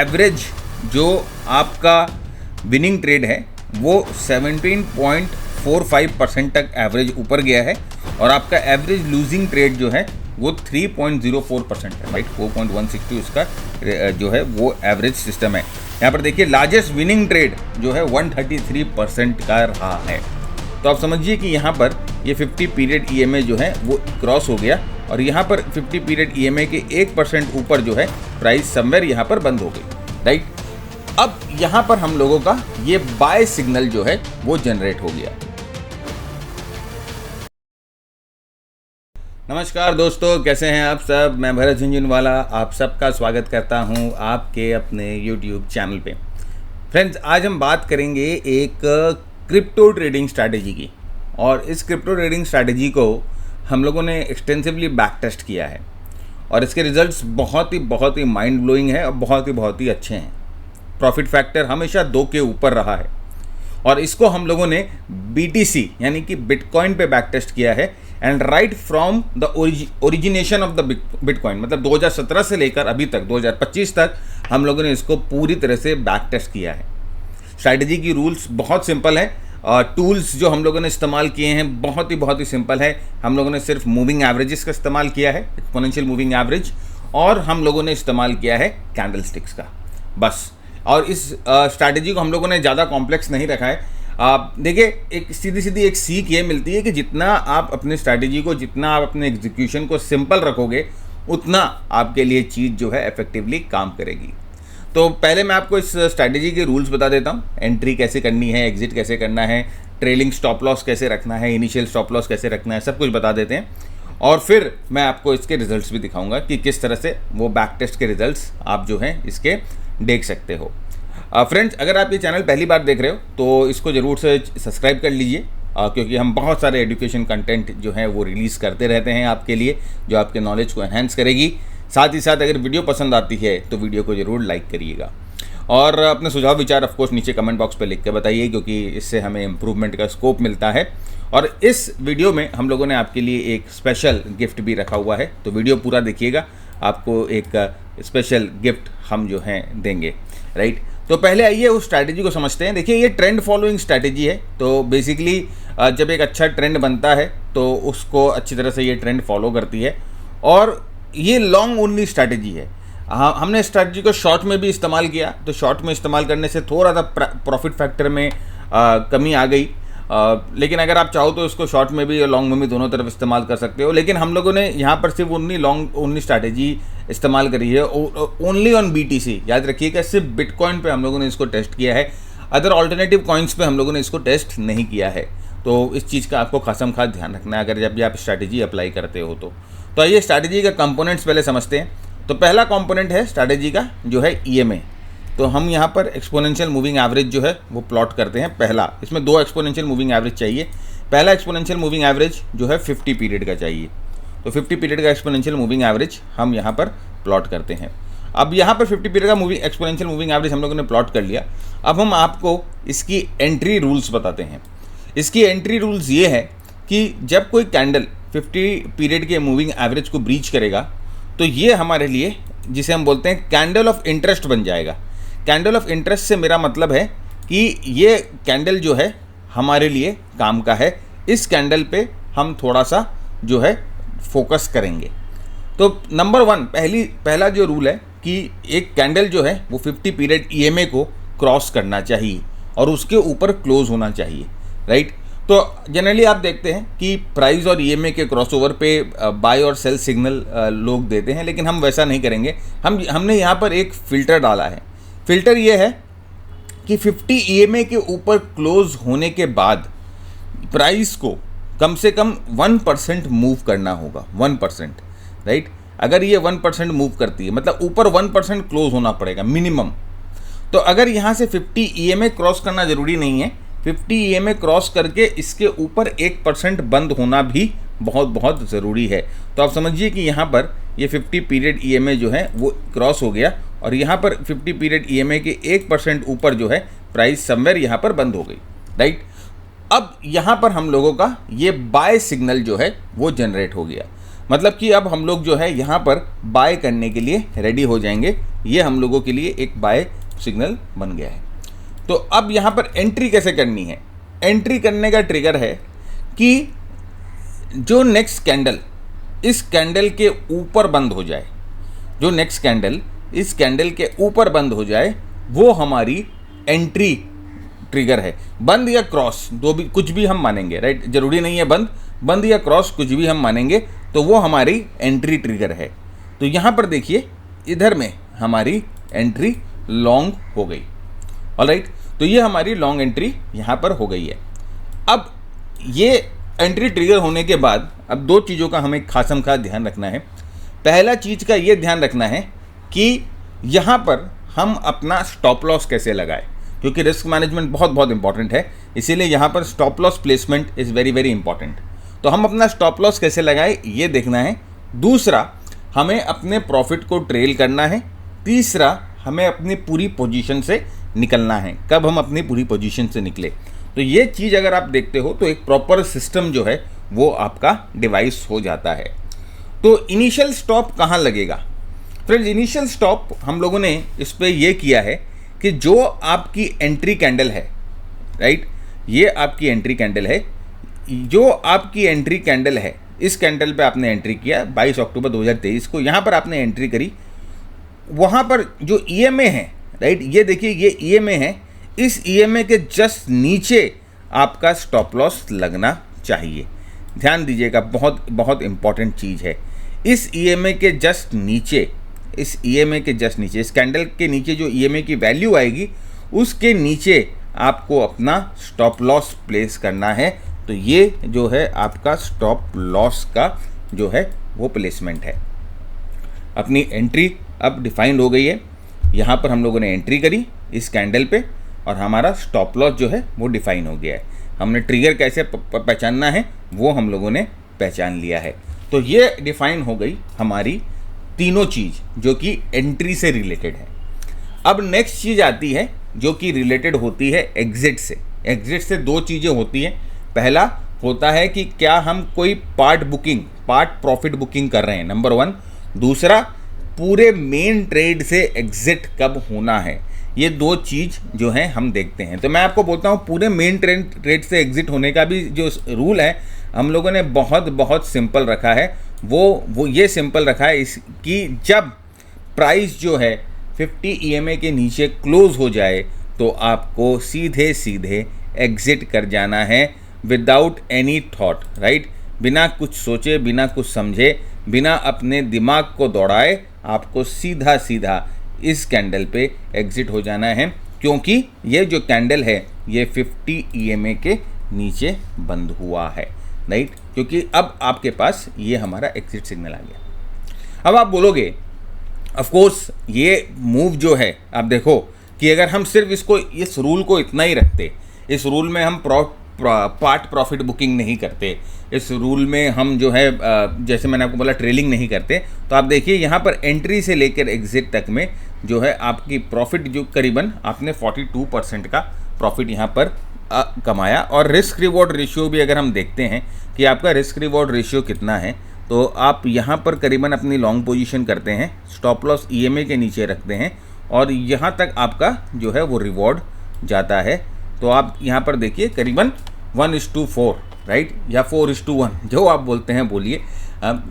Average जो आपका winning trade है वो 17.45% तक एवरेज ऊपर गया है और आपका एवरेज लूजिंग ट्रेड जो है वो 3.04% है, राइट। 4.162 इसका जो है वो एवरेज सिस्टम है। यहाँ पर देखिए लार्जेस्ट विनिंग ट्रेड जो है 133% का रहा है। तो आप समझिए कि यहाँ पर ये 50 पीरियड EMA जो है वो क्रॉस हो गया और यहाँ पर 50 पीरियड EMA के 1% ऊपर जो है प्राइस समवेयर यहाँ पर बंद हो गई, राइट। अब यहाँ पर हम लोगों का ये बाय सिग्नल जो है वो जनरेट हो गया। नमस्कार दोस्तों, कैसे हैं आप सब। मैं भरत झुंझुनवाला आप सबका स्वागत करता हूं आपके अपने YouTube चैनल पे। फ्रेंड्स, आज हम बात करेंगे एक क्रिप्टो ट्रेडिंग स्ट्रैटेजी की और इस क्रिप्टो ट्रेडिंग स्ट्रैटेजी को हम लोगों ने एक्सटेंसिवली बैक टेस्ट किया है और इसके रिजल्ट्स बहुत ही माइंड ब्लोइंग है और बहुत ही अच्छे हैं। प्रॉफिट फैक्टर हमेशा 2 के ऊपर रहा है और इसको हम लोगों ने BTC यानी कि बिटकॉइन पे बैक टेस्ट किया है and right from the origination of the bitcoin, मतलब 2017 से लेकर अभी तक 2025 तक हम लोगों ने इसको पूरी तरह से बैक टेस्ट किया है। स्ट्रैटेजी की रूल्स बहुत सिंपल है और टूल्स जो हम लोगों ने इस्तेमाल किए हैं बहुत ही सिंपल है। हम लोगों ने सिर्फ मूविंग एवरेजेस का इस्तेमाल किया है, एक्सपोनेंशियल मूविंग एवरेज, और हम लोगों ने इस्तेमाल किया है कैंडल स्टिक्स का, बस। और इस स्ट्रैटेजी को हम लोगों ने ज़्यादा कॉम्प्लेक्स नहीं रखा है। देखिए, एक सीधी एक सीख ये मिलती है कि जितना आप अपने स्ट्रैटेजी को, जितना आप अपने एग्जीक्यूशन को सिंपल रखोगे उतना आपके लिए चीज़ जो है इफेक्टिवली काम करेगी। तो पहले मैं आपको इस स्ट्रैटेजी के रूल्स बता देता हूँ। एंट्री कैसे करनी है, एग्जिट कैसे करना है, ट्रेलिंग स्टॉप लॉस कैसे रखना है, इनिशियल स्टॉप लॉस कैसे रखना है, सब कुछ बता देते हैं और फिर मैं आपको इसके रिजल्ट्स भी दिखाऊंगा कि किस तरह से वो बैक टेस्ट के रिजल्ट्स आप जो हैं इसके देख सकते हो। फ्रेंड्स, अगर आप ये चैनल पहली बार देख रहे हो तो इसको ज़रूर से सब्सक्राइब कर लीजिए क्योंकि हम बहुत सारे एजुकेशन कंटेंट जो है वो रिलीज़ करते रहते हैं आपके लिए, जो आपके नॉलेज को एनहेंस करेगी। साथ ही साथ अगर वीडियो पसंद आती है तो वीडियो को ज़रूर लाइक करिएगा और अपने सुझाव विचार ऑफकोर्स नीचे कमेंट बॉक्स पर लिख के बताइए, क्योंकि इससे हमें इम्प्रूवमेंट का स्कोप मिलता है। और इस वीडियो में हम लोगों ने आपके लिए एक स्पेशल गिफ्ट भी रखा हुआ है, तो वीडियो पूरा देखिएगा, आपको एक स्पेशल गिफ्ट हम जो हैं देंगे, राइट। तो पहले आइए उस स्ट्रैटेजी को समझते हैं। देखिए, ये ट्रेंड फॉलोइंग स्ट्रैटेजी है। तो बेसिकली जब एक अच्छा ट्रेंड बनता है तो उसको अच्छी तरह से ये ट्रेंड फॉलो करती है और ये लॉन्ग ओनली स्ट्रैटेजी है। हमने स्ट्रैटेजी को शॉर्ट में भी इस्तेमाल किया, तो शॉर्ट में इस्तेमाल करने से थोड़ा सा प्रॉफिट फैक्टर में कमी आ गई, लेकिन अगर आप चाहो तो इसको शॉर्ट में भी और लॉन्ग में भी दोनों तरफ इस्तेमाल कर सकते हो। लेकिन हम लोगों ने यहाँ पर सिर्फ लॉन्ग ओनली स्ट्रैटेजी इस्तेमाल करी है, ओनली ऑन BTC। याद रखिएगा, सिर्फ बिटकॉइन पे हम लोगों ने इसको टेस्ट किया है, अदर ऑल्टरनेटिव कॉइन्स पे हम लोगों ने इसको टेस्ट नहीं किया है। तो इस चीज़ का आपको खासम खास ध्यान रखना है अगर जब भी आप स्ट्रैटेजी अप्लाई करते हो तो आइए स्ट्रैटेजी का कंपोनेंट्स पहले समझते हैं। तो पहला कंपोनेंट है स्ट्रैटेजी का जो है EMA। तो हम यहाँ पर एक्सपोनेंशियल मूविंग एवरेज जो है वो प्लॉट करते हैं। पहला, इसमें 2 एक्सपोनेंशियल मूविंग एवरेज चाहिए। पहला एक्सपोनेंशियल मूविंग एवरेज जो है 50 पीरियड का चाहिए, तो 50 पीरियड का एक्सपोनेंशियल मूविंग एवरेज हम यहाँ पर प्लॉट करते हैं। अब यहाँ पर 50 पीरियड का एक्सपोनेंशियल मूविंग एवरेज हम लोगों ने प्लॉट कर लिया। अब हम आपको इसकी एंट्री रूल्स बताते हैं। इसकी एंट्री रूल्स ये है कि जब कोई कैंडल 50 पीरियड के मूविंग एवरेज को ब्रीच करेगा तो ये हमारे लिए, जिसे हम बोलते हैं, कैंडल ऑफ इंटरेस्ट बन जाएगा। कैंडल ऑफ इंटरेस्ट से मेरा मतलब है कि ये कैंडल जो है हमारे लिए काम का है। इस कैंडल पे हम थोड़ा सा जो है फोकस करेंगे। तो नंबर 1, पहला जो रूल है कि एक कैंडल जो है वो 50 पीरियड EMA को क्रॉस करना चाहिए और उसके ऊपर क्लोज होना चाहिए, राइट। तो जनरली आप देखते हैं कि प्राइस और EMA के क्रॉसओवर पे बाय और सेल सिग्नल लोग देते हैं, लेकिन हम वैसा नहीं करेंगे। हमने यहाँ पर एक फ़िल्टर डाला है। फ़िल्टर ये है कि 50 EMA के ऊपर क्लोज होने के बाद प्राइस को कम से कम 1% मूव करना होगा, 1%, राइट। अगर ये 1% मूव करती है मतलब ऊपर 1% क्लोज होना पड़ेगा मिनिमम। तो अगर यहाँ से 50 EMA क्रॉस करना ज़रूरी नहीं है, 50 EMA क्रॉस करके इसके ऊपर 1% बंद होना भी बहुत ज़रूरी है। तो आप समझिए कि यहाँ पर ये 50 पीरियड EMA जो है वो क्रॉस हो गया और यहाँ पर 50 पीरियड EMA के 1% ऊपर जो है प्राइस समवेयर यहाँ पर बंद हो गई, राइट। अब यहाँ पर हम लोगों का ये बाय सिग्नल जो है वो जनरेट हो गया, मतलब कि अब हम लोग जो है यहाँ पर बाय करने के लिए रेडी हो जाएंगे ये हम लोगों के लिए एक बाय सिग्नल बन गया है। तो अब यहाँ पर एंट्री कैसे करनी है? एंट्री करने का ट्रिगर है कि जो नेक्स्ट कैंडल इस कैंडल के ऊपर बंद हो जाए, जो नेक्स्ट कैंडल इस कैंडल के ऊपर बंद हो जाए, वो हमारी एंट्री ट्रिगर है। बंद या क्रॉस दो भी, कुछ भी हम मानेंगे, राइट? जरूरी नहीं है बंद या क्रॉस, कुछ भी हम मानेंगे तो वो हमारी एंट्री ट्रिगर है। तो यहाँ पर देखिए, इधर में हमारी एंट्री लॉन्ग हो गई। ऑलराइट, तो ये हमारी लॉन्ग एंट्री यहाँ पर हो गई है। अब ये एंट्री ट्रिगर होने के बाद अब दो चीज़ों का हमें खासम खास ध्यान रखना है। पहला चीज़ का ये ध्यान रखना है कि यहाँ पर हम अपना स्टॉप लॉस कैसे लगाएं, क्योंकि रिस्क मैनेजमेंट बहुत बहुत इंपॉर्टेंट है, इसीलिए यहाँ पर stop loss placement is very very important. तो हम अपना स्टॉप लॉस कैसे लगाएं ये देखना है। दूसरा, हमें अपने प्रॉफिट को ट्रेल करना है। तीसरा, हमें अपनी पूरी पोजीशन से निकलना है। कब हम अपनी पूरी पोजीशन से निकले, तो ये चीज़ अगर आप देखते हो तो एक प्रॉपर सिस्टम जो है वो आपका डिवाइस हो जाता है। तो इनिशियल स्टॉप कहाँ लगेगा? फ्रेंड्स, इनिशियल स्टॉप हम लोगों ने इस पर यह किया है कि जो आपकी एंट्री कैंडल है, राइट, ये आपकी एंट्री कैंडल है, जो आपकी एंट्री कैंडल है, इस कैंडल पे आपने एंट्री किया 22 अक्टूबर 2023 को, यहाँ पर आपने एंट्री करी, वहाँ पर जो ईएमए है, राइट, ये देखिए ये ईएमए है, इस ईएमए के जस्ट नीचे आपका स्टॉप लॉस लगना चाहिए। ध्यान दीजिएगा, बहुत बहुत इंपॉर्टेंट चीज़ है। इस ईएमए के जस्ट नीचे, इस ईएमए के जस्ट नीचे, इस कैंडल के नीचे जो ईएमए की वैल्यू आएगी उसके नीचे आपको अपना स्टॉप लॉस प्लेस करना है। तो ये जो है आपका स्टॉप लॉस का जो है वो प्लेसमेंट है। अपनी एंट्री अब डिफाइंड हो गई है, यहाँ पर हम लोगों ने एंट्री करी इस कैंडल पे और हमारा स्टॉप लॉस जो है वो डिफाइन हो गया है। हमने ट्रिगर कैसे पहचानना है वो हम लोगों ने पहचान लिया है। तो ये डिफाइन हो गई हमारी तीनों चीज़ जो कि एंट्री से रिलेटेड है। अब नेक्स्ट चीज़ आती है जो कि रिलेटेड होती है एग्जिट से। एग्जिट से दो चीज़ें होती हैं। पहला होता है कि क्या हम कोई पार्ट प्रॉफिट बुकिंग कर रहे हैं, नंबर 1। दूसरा, पूरे मेन ट्रेड से एग्जिट कब होना है। ये दो चीज़ जो हैं हम देखते हैं। तो मैं आपको बोलता हूँ, पूरे मेन ट्रेड से एग्जिट होने का भी जो रूल है हम लोगों ने बहुत बहुत सिंपल रखा है। वो ये सिंपल रखा है कि जब प्राइस जो है 50 EMA के नीचे क्लोज हो जाए तो आपको सीधे सीधे एग्जिट कर जाना है, विदाउट एनी थॉट, राइट। बिना कुछ सोचे, बिना कुछ समझे, बिना अपने दिमाग को दौड़ाए आपको सीधा सीधा इस कैंडल पे एग्जिट हो जाना है, क्योंकि ये जो कैंडल है ये 50 EMA के नीचे बंद हुआ है, राइट। क्योंकि अब आपके पास ये हमारा एग्जिट सिग्नल आ गया। अब आप बोलोगे ऑफ कोर्स ये मूव जो है, आप देखो कि अगर हम सिर्फ इस रूल को इतना ही रखते, इस रूल में हम पार्ट प्रॉफिट बुकिंग नहीं करते, इस रूल में हम जो है जैसे मैंने आपको बोला ट्रेलिंग नहीं करते, तो आप देखिए यहाँ पर एंट्री से लेकर एग्जिट तक में जो है आपकी प्रॉफिट जो करीबन आपने 42% का प्रॉफिट यहाँ पर कमाया। और रिस्क रिवॉर्ड रेशियो भी अगर हम देखते हैं कि आपका रिस्क रिवॉर्ड रेशियो कितना है, तो आप यहाँ पर करीबन अपनी लॉन्ग पोजीशन करते हैं, स्टॉप लॉस EMA के नीचे रखते हैं और यहाँ तक आपका जो है वो रिवॉर्ड जाता है। तो आप यहाँ पर देखिए करीबन 1:4, राइट, या 4:1 जो आप बोलते हैं बोलिए।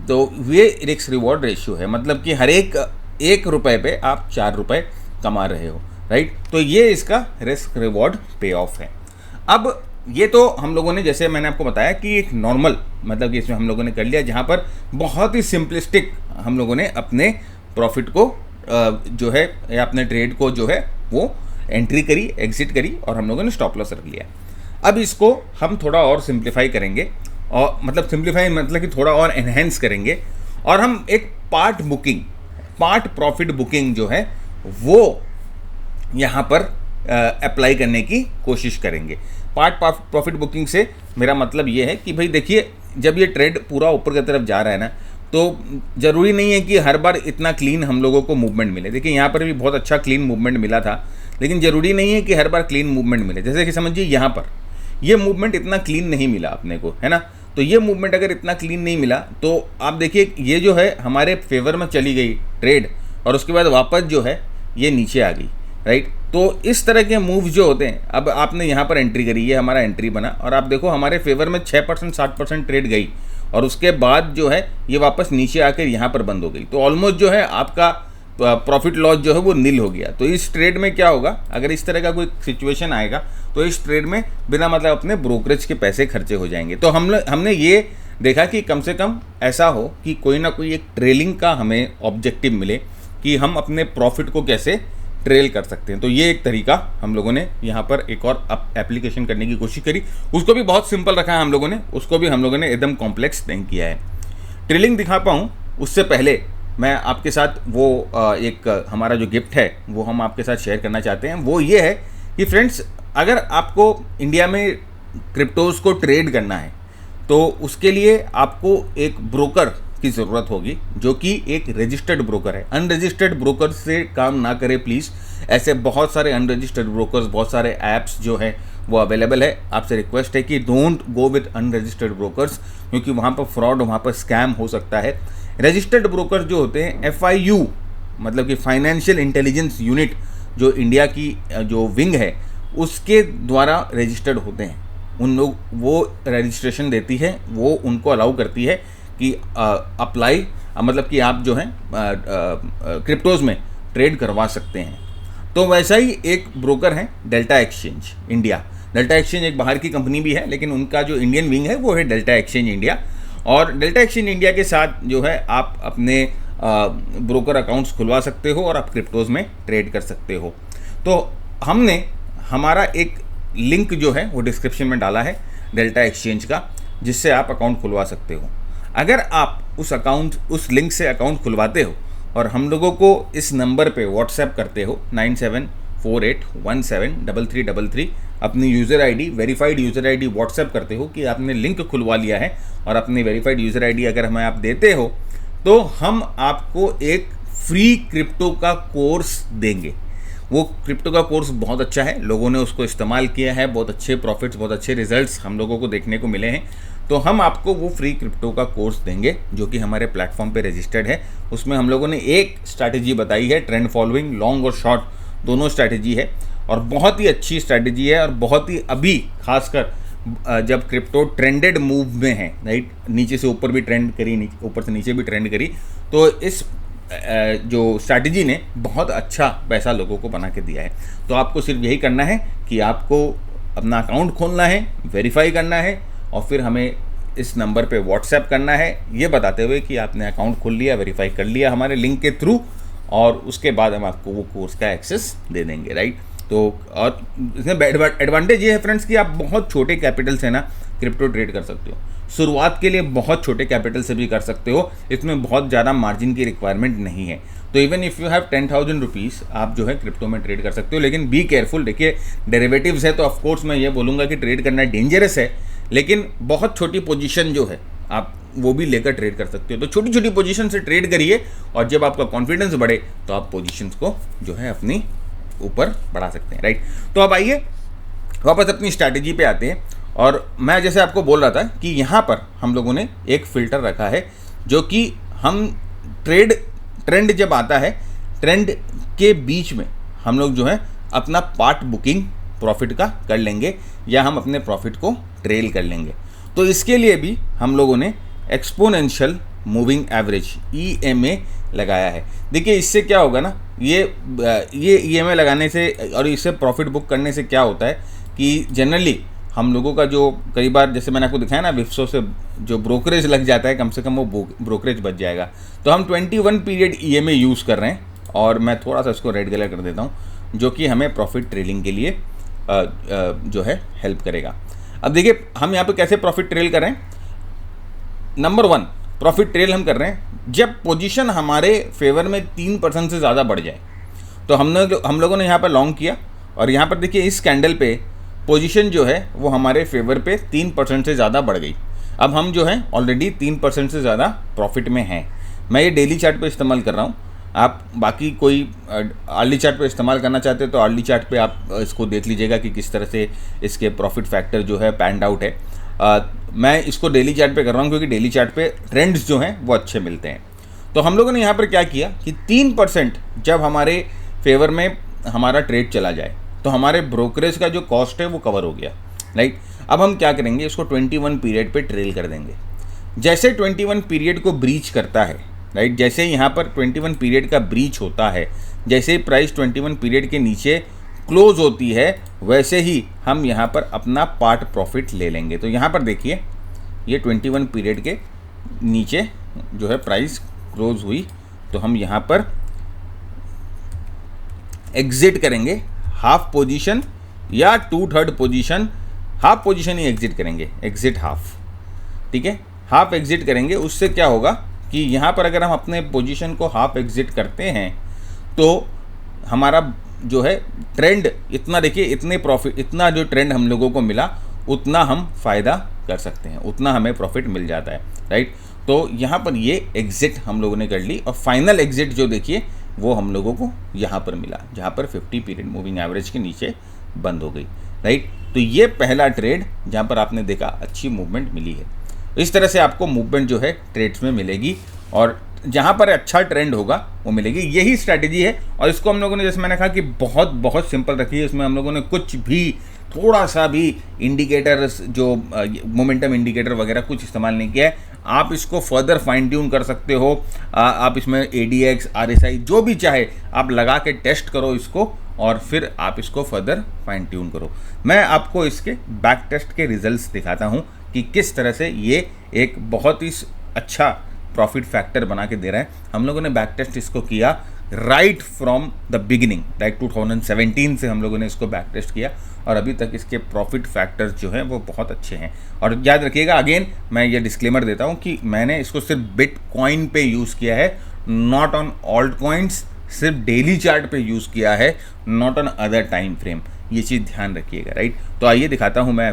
तो ये रिस्क रिवॉर्ड रेशियो है, मतलब कि हर एक रुपये पे आप 4 रुपये कमा रहे हो, राइट। तो ये इसका रिस्क रिवॉर्ड पे ऑफ है। अब ये तो हम लोगों ने, जैसे मैंने आपको बताया कि एक नॉर्मल, मतलब कि इसमें हम लोगों ने कर लिया, जहाँ पर बहुत ही सिंपलिस्टिक हम लोगों ने अपने प्रॉफिट को जो है या अपने ट्रेड को जो है वो एंट्री करी, एग्जिट करी और हम लोगों ने स्टॉप लॉस रख लिया। अब इसको हम थोड़ा और सिंप्लीफाई करेंगे, और मतलब सिंप्लीफाई मतलब कि थोड़ा और एनहेंस करेंगे, और हम एक पार्ट प्रॉफिट बुकिंग जो है वो यहाँ पर अप्लाई करने की कोशिश करेंगे। पार्ट प्रॉफिट बुकिंग से मेरा मतलब ये है कि भाई देखिए, जब ये ट्रेड पूरा ऊपर की तरफ जा रहा है ना, तो ज़रूरी नहीं है कि हर बार इतना क्लीन हम लोगों को मूवमेंट मिले। देखिए यहाँ पर भी बहुत अच्छा क्लीन मूवमेंट मिला था, लेकिन ज़रूरी नहीं है कि हर बार क्लीन मूवमेंट मिले। जैसे कि समझिए यहाँ पर ये मूवमेंट इतना क्लीन नहीं मिला अपने को, है ना। तो ये मूवमेंट अगर इतना क्लीन नहीं मिला तो आप देखिए ये जो है हमारे फेवर में चली गई ट्रेड, और उसके बाद वापस जो है ये नीचे आ गई, राइट। तो इस तरह के मूव जो होते हैं, अब आपने यहाँ पर एंट्री करी, ये हमारा एंट्री बना और आप देखो हमारे फेवर में 6% 7% ट्रेड गई और उसके बाद जो है ये वापस नीचे आकर यहाँ पर बंद हो गई। तो ऑलमोस्ट जो है आपका प्रॉफिट लॉस जो है वो नील हो गया। तो इस ट्रेड में क्या होगा, अगर इस तरह का कोई सिचुएशन आएगा तो इस ट्रेड में बिना मतलब अपने ब्रोकरेज के पैसे खर्चे हो जाएंगे। तो हमने ये देखा कि कम से कम ऐसा हो कि कोई ना कोई एक ट्रेलिंग का हमें ऑब्जेक्टिव मिले कि हम अपने प्रॉफिट को कैसे ट्रेल कर सकते हैं। तो ये एक तरीका हम लोगों ने यहाँ पर एक और एप्लीकेशन करने की कोशिश करी, उसको भी बहुत सिंपल रखा है हम लोगों ने, उसको भी हम लोगों ने एकदम कॉम्प्लेक्स नहीं किया है। ट्रेलिंग दिखा पाऊँ उससे पहले मैं आपके साथ वो एक हमारा जो गिफ्ट है वो हम आपके साथ शेयर करना चाहते हैं। वो ये है कि फ्रेंड्स, अगर आपको इंडिया में क्रिप्टोज़ को ट्रेड करना है तो उसके लिए आपको एक ब्रोकर की ज़रूरत होगी जो कि एक रजिस्टर्ड ब्रोकर है। अनरजिस्टर्ड ब्रोकर से काम ना करें प्लीज़। ऐसे बहुत सारे अनरजिस्टर्ड ब्रोकर्स, बहुत सारे ऐप्स जो है वो अवेलेबल है। आपसे रिक्वेस्ट है कि don't go with unregistered brokers, क्योंकि वहाँ पर फ्रॉड, वहाँ पर स्कैम हो सकता है। रजिस्टर्ड ब्रोकर जो होते हैं FIU मतलब कि फाइनेंशियल इंटेलिजेंस यूनिट, जो इंडिया की जो विंग है उसके द्वारा रजिस्टर्ड होते हैं। उन लोग वो रजिस्ट्रेशन देती है, वो उनको अलाउ करती है कि अप्लाई मतलब कि आप जो है क्रिप्टोज़ में ट्रेड करवा सकते हैं। तो वैसा ही एक ब्रोकर है delta exchange India. Delta exchange एक बाहर की कंपनी भी है, लेकिन उनका जो इंडियन विंग है वो है डेल्टा एक्सचेंज इंडिया। और डेल्टा एक्सचेंज इंडिया के साथ जो है आप अपने ब्रोकर अकाउंट्स खुलवा सकते हो और आप क्रिप्टोज़ में ट्रेड कर सकते हो। तो हमने हमारा एक लिंक जो है वो डिस्क्रिप्शन में डाला है डेल्टा एक्सचेंज का, जिससे आप अकाउंट खुलवा सकते हो। अगर आप उस लिंक से अकाउंट खुलवाते हो और हम लोगों को इस नंबर पे व्हाट्सएप करते हो 9748173333, अपनी user ID, verified user ID WhatsApp करते हो कि आपने लिंक खुलवा लिया है और अपनी वेरीफाइड यूज़र आईडी अगर हमें आप देते हो तो हम आपको एक फ्री क्रिप्टो का कोर्स देंगे। वो क्रिप्टो का कोर्स बहुत अच्छा है, लोगों ने उसको इस्तेमाल किया है, बहुत अच्छे प्रॉफिट्स, बहुत अच्छे रिजल्ट्स हम लोगों को देखने को मिले हैं। तो हम आपको वो फ्री क्रिप्टो का कोर्स देंगे जो कि हमारे प्लेटफॉर्म पे रजिस्टर्ड है। उसमें हम लोगों ने एक स्ट्रैटेजी बताई है, ट्रेंड फॉलोइंग, लॉन्ग और शॉर्ट दोनों स्ट्रैटेजी है और बहुत ही अच्छी स्ट्रैटेजी है। और बहुत ही अभी खासकर जब क्रिप्टो ट्रेंडेड मूव में है, राइट, नीचे से ऊपर भी ट्रेंड करी, ऊपर से नीचे भी ट्रेंड करी, तो इस जो स्ट्रैटेजी ने बहुत अच्छा पैसा लोगों को बना के दिया है। तो आपको सिर्फ यही करना है कि आपको अपना अकाउंट खोलना है, वेरीफाई करना है और फिर हमें इस नंबर पे व्हाट्सएप करना है, ये बताते हुए कि आपने अकाउंट खोल लिया, वेरीफाई कर लिया हमारे लिंक के थ्रू, और उसके बाद हम आपको वो कोर्स का एक्सेस दे देंगे, राइट। तो और इसमें एडवांटेज ये है फ्रेंड्स कि आप बहुत छोटे कैपिटल से ना क्रिप्टो ट्रेड कर सकते हो। शुरुआत के लिए बहुत छोटे कैपिटल से भी कर सकते हो, इसमें बहुत ज़्यादा मार्जिन की रिक्वायरमेंट नहीं है। तो even if you have 10,000 rupees आप जो है क्रिप्टो में ट्रेड कर सकते हो। लेकिन बी केयरफुल, देखिए डेरिवेटिव्स है तो ऑफकोर्स मैं ये बोलूँगा कि ट्रेड करना डेंजरस है, लेकिन बहुत छोटी पोजीशन जो है आप वो भी लेकर ट्रेड कर सकते हो। तो छोटी छोटी पोजीशन से ट्रेड करिए और जब आपका कॉन्फिडेंस बढ़े तो आप पोजीशंस को जो है अपनी ऊपर बढ़ा सकते हैं, राइट। तो अब आइए वापस अपनी स्ट्रैटेजी पे आते हैं। और मैं जैसे आपको बोल रहा था कि यहाँ पर हम लोगों ने एक फ़िल्टर रखा है जो कि हम ट्रेंड जब आता है, ट्रेंड के बीच में हम लोग जो है अपना पार्ट बुकिंग प्रॉफिट का कर लेंगे या हम अपने प्रॉफिट को ट्रेल कर लेंगे। तो इसके लिए भी हम लोगों ने एक्सपोनेंशियल मूविंग एवरेज EMA लगाया है। देखिए इससे क्या होगा ना, ये EMA लगाने से और इससे प्रॉफिट बुक करने से क्या होता है कि जनरली हम लोगों का जो कई बार जैसे मैंने आपको दिखाया ना, विप्सो से जो ब्रोकरेज लग जाता है, कम से कम वो ब्रोकरेज बच जाएगा। तो हम 21 पीरियड EMA यूज़ कर रहे हैं और मैं थोड़ा सा इसको रेड कलर कर देता हूँ, जो कि हमें प्रॉफिट ट्रेलिंग के लिए जो है हेल्प करेगा। अब देखिए हम यहाँ पे कैसे प्रॉफिट ट्रेल कर रहे हैं। नंबर 1, प्रॉफिट ट्रेल हम कर रहे हैं जब पोजीशन हमारे फेवर में 3% से ज़्यादा बढ़ जाए। तो हम लोगों ने यहाँ पर लॉन्ग किया और यहाँ पर देखिए इस कैंडल पे पोजीशन जो है वो हमारे फेवर पे 3% से ज़्यादा बढ़ गई। अब हम जो है ऑलरेडी 3% से ज़्यादा प्रॉफिट में हैं। मैं ये डेली चार्ट पे इस्तेमाल कर रहा हूँ, आप बाकी कोई अर्ली चार्ट पे इस्तेमाल करना चाहते हो तो अर्ली चार्ट पे आप इसको देख लीजिएगा कि किस तरह से इसके प्रॉफिट फैक्टर जो है पैंड आउट है। मैं इसको डेली चार्ट पे कर रहा हूँ क्योंकि डेली चार्ट पे ट्रेंड्स जो हैं वो अच्छे मिलते हैं। तो हम लोगों ने यहाँ पर क्या किया कि 3% जब हमारे फेवर में हमारा ट्रेड चला जाए तो हमारे ब्रोकरेज का जो कॉस्ट है वो कवर हो गया, राइट। अब हम क्या करेंगे, इसको 21 पीरियड पे ट्रेल कर देंगे। जैसे 21 पीरियड को ब्रीच करता है, राइट, जैसे यहाँ पर 21 पीरियड का ब्रीच होता है, जैसे ही प्राइस 21 पीरियड के नीचे क्लोज होती है, वैसे ही हम यहाँ पर अपना पार्ट प्रॉफिट ले लेंगे। तो यहाँ पर देखिए ये 21 पीरियड के नीचे जो है प्राइस क्लोज हुई, तो हम यहाँ पर एग्जिट करेंगे हाफ पोजीशन या 2/3 पोजीशन, हाफ पोजीशन ही एग्जिट करेंगे, एग्जिट हाफ, ठीक है, हाफ एग्जिट करेंगे। उससे क्या होगा कि यहाँ पर अगर हम अपने पोजीशन को हाफ एग्जिट करते हैं तो हमारा जो है ट्रेंड इतना, देखिए इतने प्रॉफिट, इतना जो ट्रेंड हम लोगों को मिला उतना हम फ़ायदा कर सकते हैं, उतना हमें प्रॉफिट मिल जाता है, राइट। तो यहाँ पर ये एग्जिट हम लोगों ने कर ली और फाइनल एग्जिट जो देखिए वो हम लोगों को यहाँ पर मिला, जहाँ पर 50 पीरियड मूविंग एवरेज के नीचे बंद हो गई, राइट। तो ये पहला ट्रेड जहाँ पर आपने देखा अच्छी मूवमेंट मिली है। इस तरह से आपको मूवमेंट जो है ट्रेड्स में मिलेगी और जहाँ पर अच्छा ट्रेंड होगा वो मिलेगी। यही स्ट्रैटेजी है और इसको हम लोगों ने, जैसे मैंने कहा कि बहुत बहुत सिंपल रखी है। इसमें हम लोगों ने कुछ भी, थोड़ा सा भी इंडिकेटर्स, जो मोमेंटम इंडिकेटर वगैरह कुछ इस्तेमाल नहीं किया है। आप इसको फर्दर फाइन ट्यून कर सकते हो। आप इसमें ADX, RSI जो भी चाहे आप लगा के टेस्ट करो इसको और फिर आप इसको फर्दर फाइन ट्यून करो। मैं आपको इसके बैक टेस्ट के रिजल्ट्स दिखाता हूँ कि किस तरह से ये एक बहुत ही अच्छा प्रॉफिट फैक्टर बना के दे रहा है। हम लोगों ने बैक टेस्ट इसको किया right from the beginning, like 2017 से हम लोगों ने इसको बैक टेस्ट किया और अभी तक इसके प्रॉफिट फैक्टर्स जो हैं वो बहुत अच्छे हैं। और याद रखिएगा, अगेन मैं ये डिस्क्लेमर देता हूँ कि मैंने इसको सिर्फ बिटकॉइन पे यूज़ किया है, नॉट ऑन ऑल्ट कॉइन्स, सिर्फ डेली चार्ट पे यूज़ किया है, not on other time frame. ये चीज़ ध्यान रखिएगा, राइट। तो आइए दिखाता हूँ मैं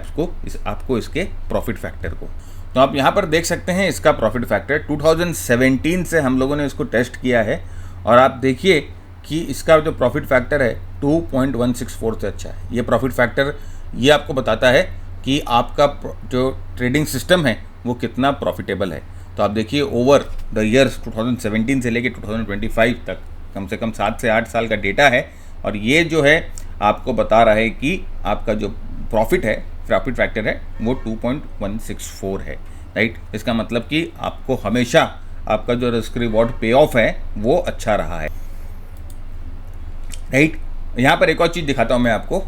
आपको इसके प्रॉफिट फैक्टर को। तो आप यहाँ पर देख सकते हैं इसका प्रॉफिट फैक्टर 2017 से हम लोगों ने इसको टेस्ट किया है और आप देखिए कि इसका जो प्रॉफिट फैक्टर है 2.164 से अच्छा है। ये प्रॉफिट फैक्टर ये आपको बताता है कि आपका जो ट्रेडिंग सिस्टम है वो कितना प्रॉफिटेबल है। तो आप देखिए ओवर द ईयर्स 2017 से लेके 2025 तक कम से कम 7 से 8 साल का डेटा है और ये जो है आपको बता रहा है कि आपका जो प्रॉफिट फैक्टर है वो 2.164 है, राइट। इसका मतलब कि आपको हमेशा आपका जो रिस्क रिवॉर्ड पे ऑफ है वो अच्छा रहा है, राइट। यहाँ पर एक और चीज़ दिखाता हूँ मैं आपको।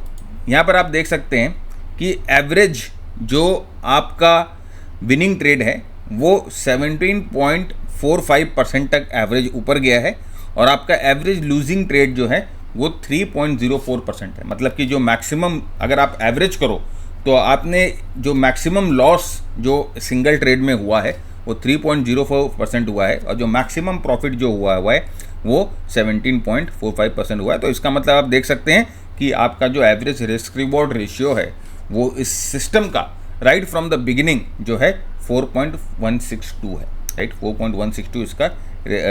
यहाँ पर आप देख सकते हैं कि एवरेज जो आपका विनिंग ट्रेड है वो 17.45% तक एवरेज ऊपर गया है और आपका एवरेज लूजिंग ट्रेड जो है वो 3.04% है। मतलब कि जो मैक्सिमम, अगर आप एवरेज करो तो आपने जो मैक्सिमम लॉस जो सिंगल ट्रेड में हुआ है वो 3.04% हुआ है और जो मैक्सिमम प्रॉफिट जो हुआ है वो 17.45% हुआ है। तो इसका मतलब आप देख सकते हैं कि आपका जो एवरेज रिस्क रिवॉर्ड रेशियो है वो इस सिस्टम का राइट फ्रॉम द बिगिनिंग जो है 4.162 है, राइट। 4.162 इसका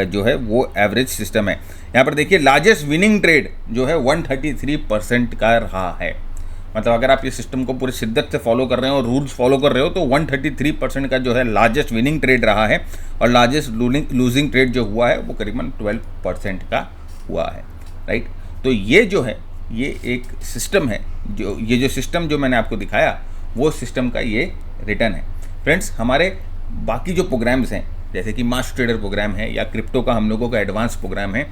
जो है वो एवरेज सिस्टम है। यहाँ पर देखिए लार्जेस्ट विनिंग ट्रेड जो है 133% का रहा है। मतलब अगर आप ये सिस्टम को पूरी शिद्दत से फॉलो कर रहे हो और रूल्स फॉलो कर रहे हो तो 133% का जो है लार्जेस्ट विनिंग ट्रेड रहा है और लार्जेस्ट लूजिंग ट्रेड जो हुआ है वो करीबन 12% का हुआ है, राइट। तो ये जो है ये एक सिस्टम है, जो सिस्टम जो मैंने आपको दिखाया वो सिस्टम का ये रिटर्न है। फ्रेंड्स, हमारे बाकी जो प्रोग्राम्स हैं जैसे कि मास्टर ट्रेडर प्रोग्राम है या क्रिप्टो का हम लोगों का एडवांस प्रोग्राम है,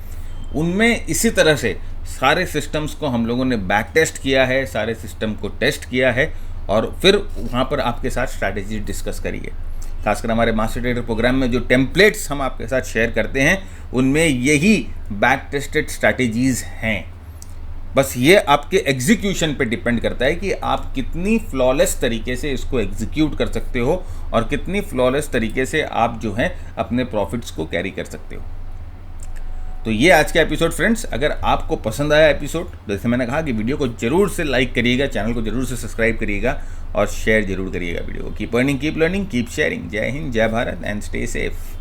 उनमें इसी तरह से सारे सिस्टम्स को हम लोगों ने बैक टेस्ट किया है, सारे सिस्टम को टेस्ट किया है और फिर वहाँ पर आपके साथ स्ट्रैटेजी डिस्कस करिए। खासकर हमारे मास्टर ट्रेडर प्रोग्राम में जो टेम्पलेट्स हम आपके साथ शेयर करते हैं उनमें यही बैक टेस्टेड स्ट्रैटेजीज़ हैं। बस ये आपके एग्जीक्यूशन पे डिपेंड करता है कि आप कितनी फ्लॉलेस तरीके से इसको एग्जीक्यूट कर सकते हो और कितनी फ्लॉलेस तरीके से आप जो है अपने प्रॉफिट्स को कैरी कर सकते हो। तो ये आज का एपिसोड फ्रेंड्स, अगर आपको पसंद आया एपिसोड, जैसे मैंने कहा कि वीडियो को जरूर से लाइक करिएगा, चैनल को जरूर से सब्सक्राइब करिएगा और शेयर जरूर करिएगा वीडियो को। Keep earning, keep learning, keep sharing. जय हिंद, जय भारत एंड स्टे सेफ।